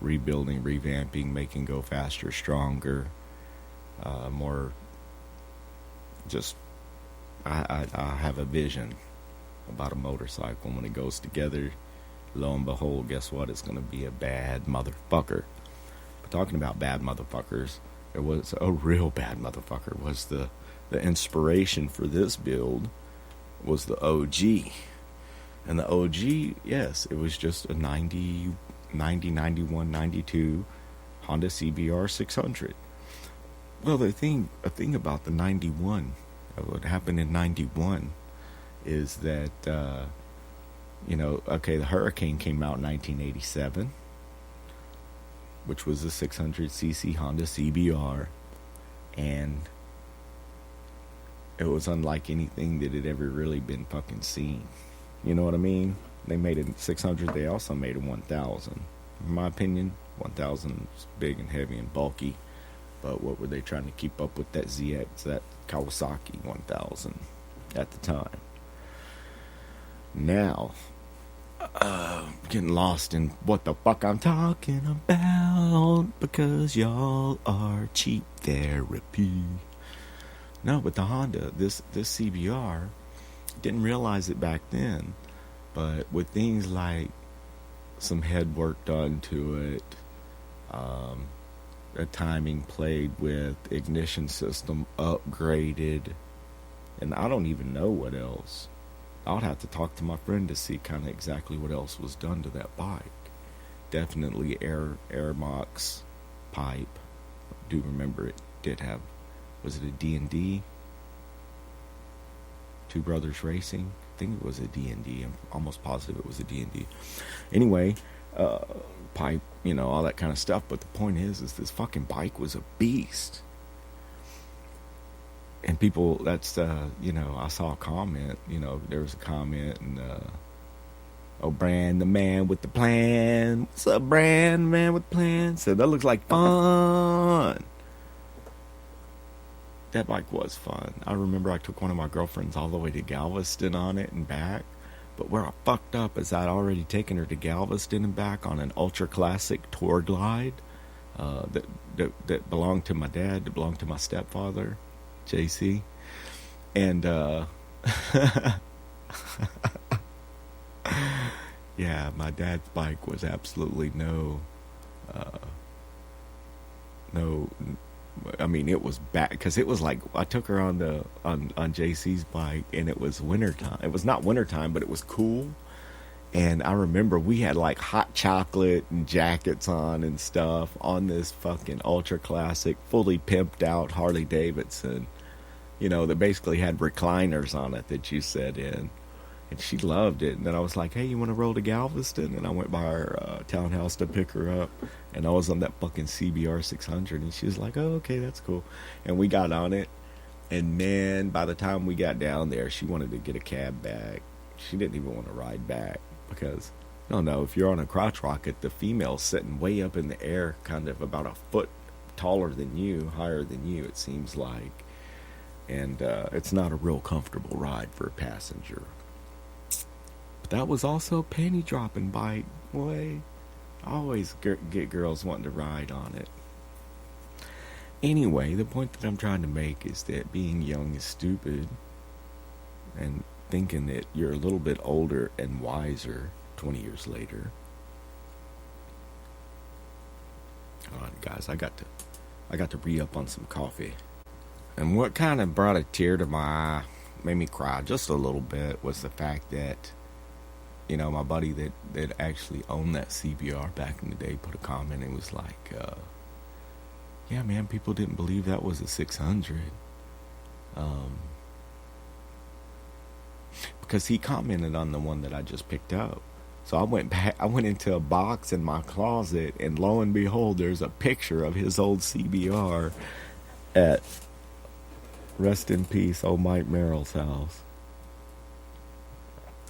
rebuilding, revamping, making go faster, stronger, more. Just, I have a vision about a motorcycle. When it goes together, lo and behold, guess what? It's going to be a bad motherfucker. But talking about bad motherfuckers, there was a real bad motherfucker. Was the inspiration for this build was the OG. And the OG, yes, it was just a 90, 91, 92 Honda CBR 600. Well, a thing about the 91, what happened in 91 is that, the Hurricane came out in 1987, which was a 600cc Honda CBR, and it was unlike anything that had ever really been fucking seen. You know what I mean? They made a 600, they also made a 1000. In my opinion, 1000 is big and heavy and bulky, but what were they trying to keep up with that ZX, that Kawasaki 1000 at the time? Now, getting lost in what the fuck I'm talking about, because y'all are cheap therapy. No, but the Honda, this CBR, didn't realize it back then, but with things like some head work done to it, a timing played with, ignition system upgraded, and I don't even know what else. I'll have to talk to my friend to see kind of exactly what else was done to that bike. Definitely air mox pipe. I do remember it did have, was it a D&D? Two Brothers Racing? I think it was a D&D. I'm almost positive it was a D&D. Anyway, pipe, all that kind of stuff. But the point is this fucking bike was a beast. And people, that's, I saw a comment, there was a comment, and, Brand, the man with the plan. What's up, Brand, man with the plan? Said, that looks like fun. That bike was fun. I remember I took one of my girlfriends all the way to Galveston on it and back. But where I fucked up is I'd already taken her to Galveston and back on an ultra classic tour glide that belonged to my dad, that belonged to my stepfather, JC. And yeah, my dad's bike was absolutely it was bad, because it was like, I took her on JC's bike, and it was wintertime. It was not wintertime, but it was cool. And I remember we had like hot chocolate and jackets on and stuff on this fucking ultra classic, fully pimped out Harley Davidson, that basically had recliners on it that you sat in. And she loved it. And then I was like, hey, you want to roll to Galveston? And I went by her townhouse to pick her up. And I was on that fucking CBR 600. And she was like, oh, okay, that's cool. And we got on it. And man, by the time we got down there, she wanted to get a cab back. She didn't even want to ride back. Because, if you're on a crotch rocket, the female's sitting way up in the air, kind of about a foot taller than you, higher than you, it seems like. And it's not a real comfortable ride for a passenger. But that was also a penny dropping bike. Boy, I always get girls wanting to ride on it. Anyway, the point that I'm trying to make is that being young is stupid, and thinking that you're a little bit older and wiser 20 years later. Hold on, guys, I got to re-up on some coffee. And what kind of brought a tear to my eye, made me cry just a little bit, was the fact that my buddy that actually owned that CBR back in the day put a comment and was like, yeah, man, people didn't believe that was a 600. Because he commented on the one that I just picked up. So I went into a box in my closet, and lo and behold, there's a picture of his old CBR at, rest in peace, old Mike Merrill's house.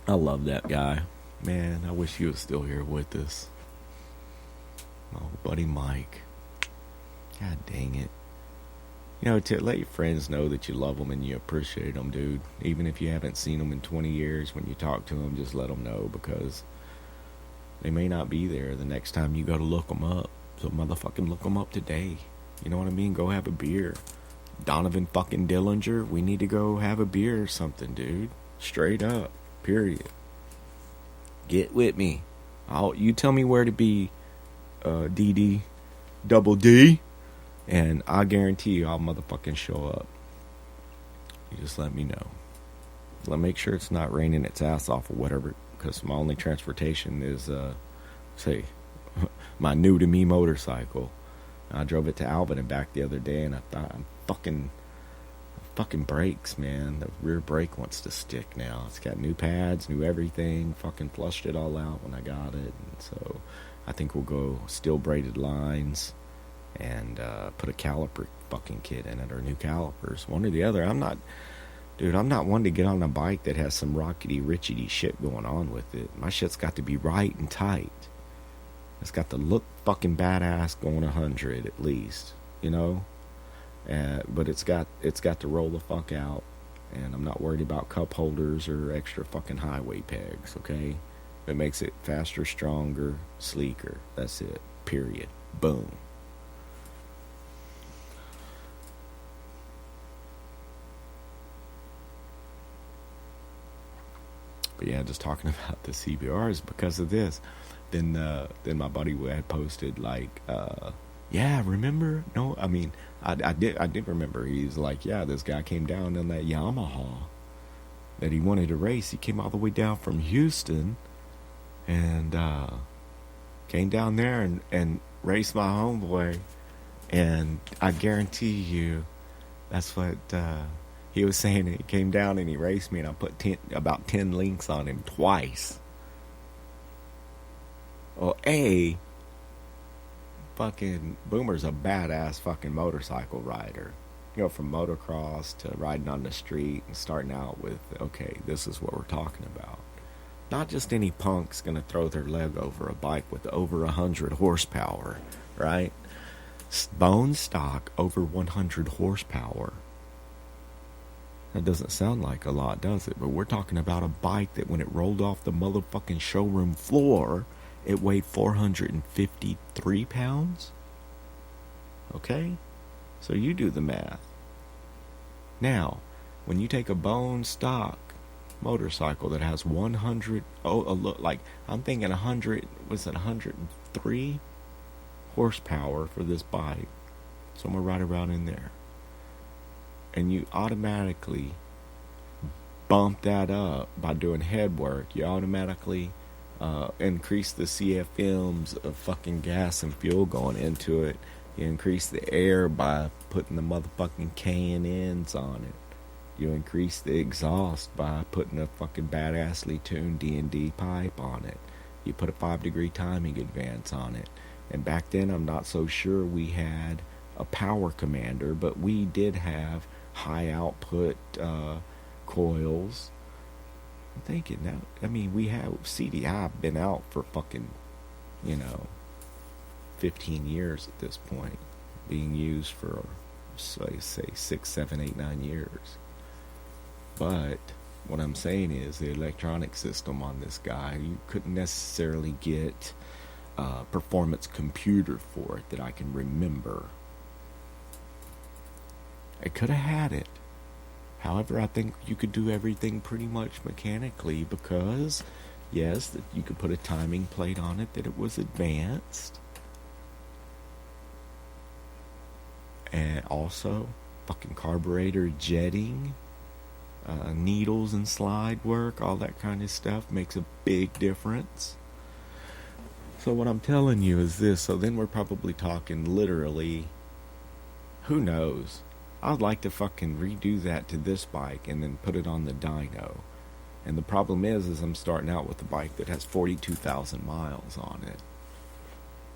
I love that guy. Man, I wish he was still here with us. My old buddy Mike. God dang it. To let your friends know that you love them and you appreciate them, dude. Even if you haven't seen them in 20 years, when you talk to them, just let them know, because They may not be there the next time you go to look them up. So motherfucking look them up today. You know what I mean? Go have a beer. Donovan fucking Dillinger, we need to go have a beer or something, dude. Straight up. Period. Get with me. You tell me where to be, DD double D, and I guarantee you I'll motherfucking show up. You just let me know. Make sure it's not raining its ass off or whatever, because my only transportation is, say, my new to me motorcycle. I drove it to Alvin and back the other day, and I thought, I'm fucking brakes, man. The rear brake wants to stick now. It's got new pads, new everything. Fucking flushed it all out when I got it, and so I think we'll go steel braided lines and put a caliper fucking kit in it, or new calipers, one or the other. I'm not one to get on a bike that has some rockety richety shit going on with it. My shit's got to be right and tight. It's got to look fucking badass going 100 at least, you know. But it's got to roll the fuck out, and I'm not worried about cup holders or extra fucking highway pegs. Okay, it makes it faster, stronger, sleeker. That's it. Period. Boom. But yeah, just talking about the CBRs because of this. Then my buddy had posted like, yeah, remember? No, I mean, I did remember. He's like, yeah, this guy came down in that Yamaha that he wanted to race. He came all the way down from Houston and came down there and raced my homeboy. And I guarantee you, that's what he was saying. He came down and he raced me, and I put about 10 links on him twice. Well, fucking Boomer's a badass fucking motorcycle rider. You know, from motocross to riding on the street and starting out with, okay, this is what we're talking about. Not just any punk's gonna throw their leg over a bike with over 100 horsepower, right? Bone stock over 100 horsepower. That doesn't sound like a lot, does it? But we're talking about a bike that when it rolled off the motherfucking showroom floor, it weighed 453 pounds. Okay? So you do the math. Now, when you take a bone stock motorcycle that has 100, look, like, I'm thinking 100, was it 103 horsepower for this bike? Somewhere right around in there. And you automatically bump that up by doing head work. You automatically increase the CFMs of fucking gas and fuel going into it. You increase the air by putting the motherfucking K&Ns on it. You increase the exhaust by putting a fucking badassly tuned D&D pipe on it. You put a 5-degree timing advance on it. And back then, I'm not so sure we had a power commander, but we did have high output coils. I'm thinking now, I mean, we have CDI been out for fucking, 15 years at this point, being used for, say 6, 7, 8, 9 years. But what I'm saying is the electronic system on this guy, you couldn't necessarily get a performance computer for it that I can remember. I could have had it. However, I think you could do everything pretty much mechanically because, yes, that you could put a timing plate on it that it was advanced. And also, fucking carburetor jetting, needles and slide work, all that kind of stuff makes a big difference. So what I'm telling you is this. So then we're probably talking literally, who knows? I'd like to fucking redo that to this bike and then put it on the dyno. And the problem is I'm starting out with a bike that has 42,000 miles on it.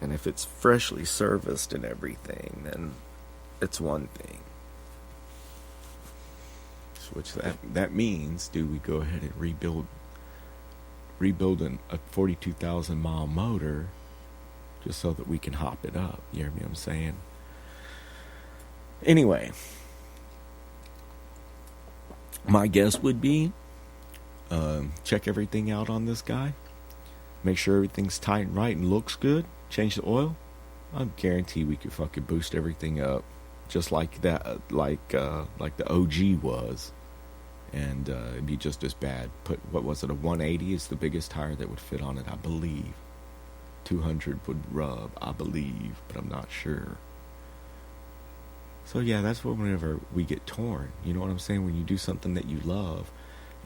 And if it's freshly serviced and everything, then it's one thing. Which that means, do we go ahead and rebuild a 42,000 mile motor just so that we can hop it up? You hear me what I'm saying? Anyway, my guess would be check everything out on this guy. make sure everything's tight and right and looks good, change the oil, I guarantee we could fucking boost everything up, just like that, like the OG was, and it'd be just as bad. Put, what was it? A 180 is the biggest tire that would fit on it, I believe. 200 would rub, I believe, but I'm not sure. So yeah, that's what whenever we get torn. You know what I'm saying? When you do something that you love,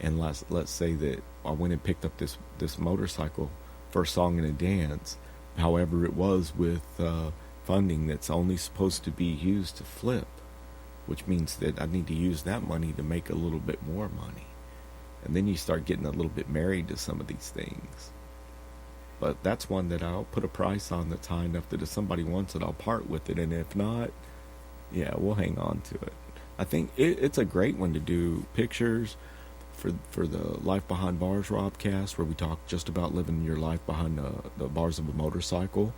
and let's say that I went and picked up this motorcycle for a song and a dance. However, it was with funding that's only supposed to be used to flip, which means that I need to use that money to make a little bit more money. And then you start getting a little bit married to some of these things. But that's one that I'll put a price on that's high enough that if somebody wants it, I'll part with it. And if not, yeah, we'll hang on to it. I think it's a great one to do pictures for the Life Behind Bars Robcast, where we talk just about living your life behind the bars of a motorcycle.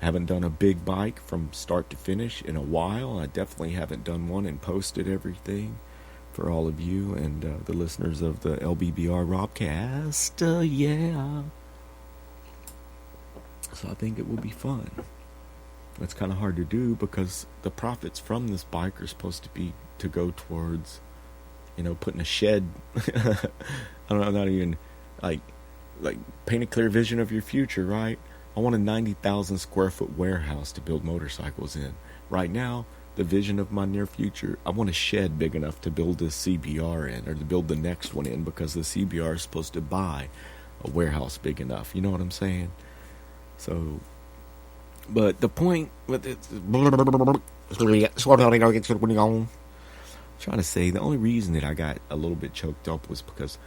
Haven't done a big bike from start to finish in a while. I definitely haven't done one and posted everything for all of you and the listeners of the LBBR Robcast. Yeah. So I think it will be fun. It's kind of hard to do because the profits from this bike are supposed to be to go towards, putting a shed. I don't know, not even like paint a clear vision of your future, right? I want a 90,000 square foot warehouse to build motorcycles in. Right now, the vision of my near future, I want a shed big enough to build a CBR in, or to build the next one in, because the CBR is supposed to buy a warehouse big enough. You know what I'm saying? So, but the point with it, trying to say, the only reason that I got a little bit choked up was because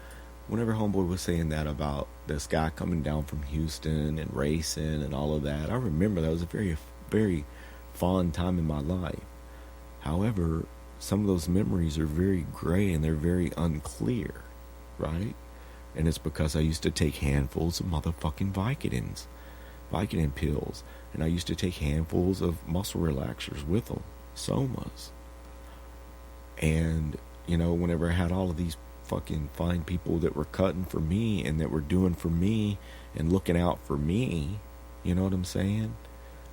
whenever Homeboy was saying that about this guy coming down from Houston and racing and all of that, I remember that was a very, very fond time in my life. However, some of those memories are very gray and they're very unclear, right? And it's because I used to take handfuls of motherfucking Vicodin pills, and I used to take handfuls of muscle relaxers with them, Somas. And, whenever I had all of these fucking fine people that were cutting for me and that were doing for me and looking out for me, you know what I'm saying?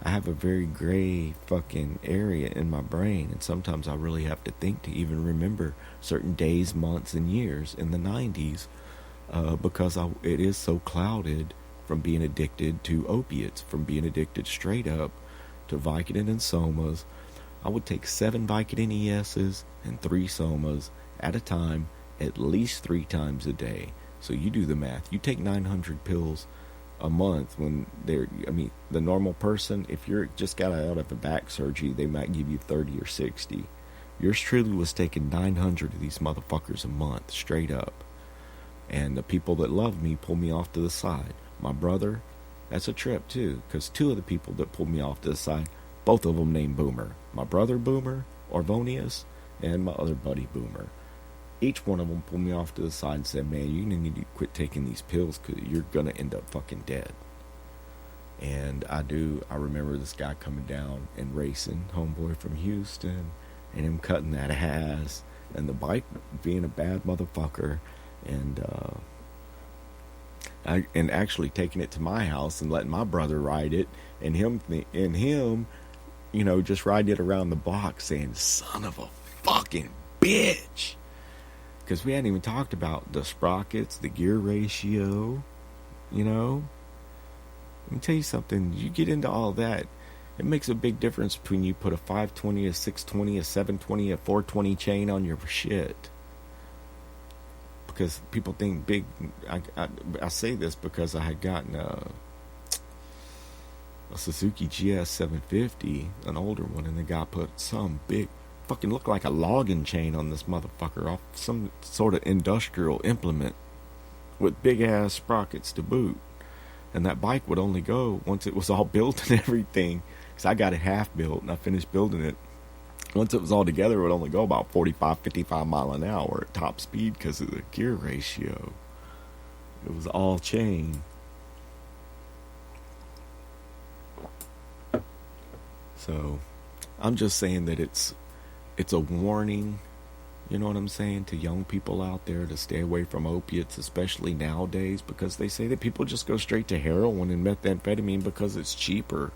I have a very gray fucking area in my brain, and sometimes I really have to think to even remember certain days, months, and years in the 90s because it is so clouded from being addicted to opiates, from being addicted straight up to Vicodin and Somas. I would take 7 Vicodin ESs and 3 Somas at a time, at least 3 times a day. So you do the math. You take 900 pills a month when the normal person, if you're just got out of a back surgery, they might give you 30 or 60. Yours truly was taking 900 of these motherfuckers a month, straight up. And the people that love me pull me off to the side. My brother, that's a trip too, because 2 of the people that pulled me off to the side, both of them named Boomer. My brother Boomer, Orvonius, and my other buddy Boomer. Each one of them pulled me off to the side and said, man, you need to quit taking these pills because you're going to end up fucking dead. And I remember this guy coming down and racing, Homeboy from Houston, and him cutting that ass, and the bike being a bad motherfucker, and actually taking it to my house and letting my brother ride it, and him just riding it around the block saying, son of a fucking bitch. Because we hadn't even talked about the sprockets, the gear ratio, Let me tell you something. You get into all that, it makes a big difference between you put a 520, a 620, a 720, a 420 chain on your shit. Because people think big. I say this because I had gotten a Suzuki GS 750, an older one, and the guy put some big, fucking looked like a logging chain on this motherfucker off some sort of industrial implement with big ass sprockets to boot. And that bike would only go, once it was all built and everything, because I got it half built and I finished building it. Once it was all together, it would only go about 45, 55 mile an hour at top speed because of the gear ratio. It was all chain. So, I'm just saying that it's a warning, You know what I'm saying? To young people out there to stay away from opiates, especially nowadays, because they say that people just go straight to heroin and methamphetamine because it's cheaper.